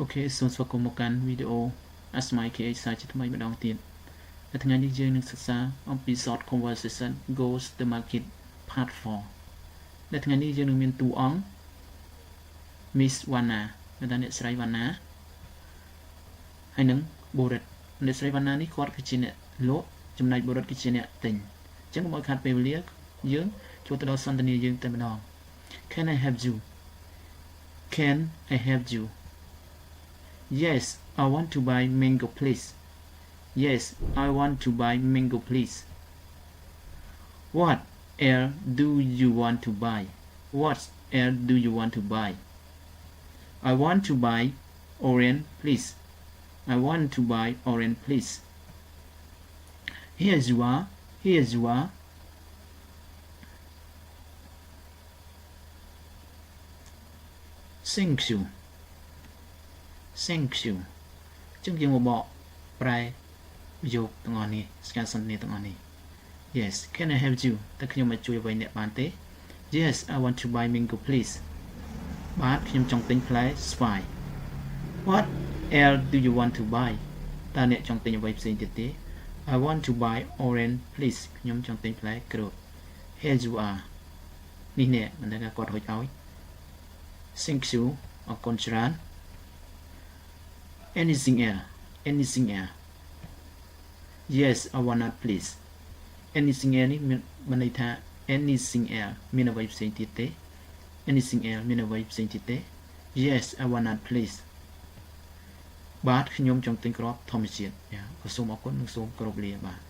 Ok,សូមស្វាគមន៍មកកាន់វីដេអូអាស្មៃ KH សាជាថ្មីម្ដងទៀតនៅថ្ងៃនេះយើងនឹងសិក្សាអំពី short conversation goes to market part 4នៅថ្ងៃនេះយើងនឹងមានតួអង្គ Miss Wana នៅតាមអ្នកស្រីវណ្ណាហើយនឹងបុរិតអ្នកស្រីវណ្ណានេះគាត់គឺជាអ្នកលក់ចំណែកបុរិតគឺជាអ្នកទិញអញ្ចឹងកុំឲ្យខាតពេលវេលាយើងចូលទៅដល់សន្ទនាយើងតែម្ដង Can I help you? Can I help you? Yes, I want to buy mango, please. Yes, I want to buy mango, please. What else do you want to buy? What else do you want to buy? I want to buy orange, please. I want to buy orange, please. Here you are. Here you are. Thank you. Thank you ចឹងយើងមកបកប្រែប្រយោគទាំងអស់នេះការសន្ទនាទាំងអស់នេះ Yes, can I help you តើខ្ញុំមកជួយអ្វីអ្នកបានទេ Yes, I want to buy mango please បាទខ្ញុំចង់ទិញផ្លែស្វាយ What else do you want to buy តើអ្នកចង់ទិញអ្វីផ្សេងទៀតទេ I want to buy orange please ខ្ញុំចង់ទិញផ្លែក្រូច Here you are នេះអ្នកមិនដឹងថាគាត់ហុចឲ្យ Thank you អរគុណច្រើន Anything else? Anything else? Yes, I want that please. Anything else នេះមានន័យថា anything else មានអ្វីផ្សេងទៀតទេ Anything else មានអ្វីផ្សេងទៀតទេ Yes, I want that please. បាទខ្ញុំចង់ទិញគ្រាប់ធម្មជាតិសូមអរគុណនិងសូមគោរពលាបាទ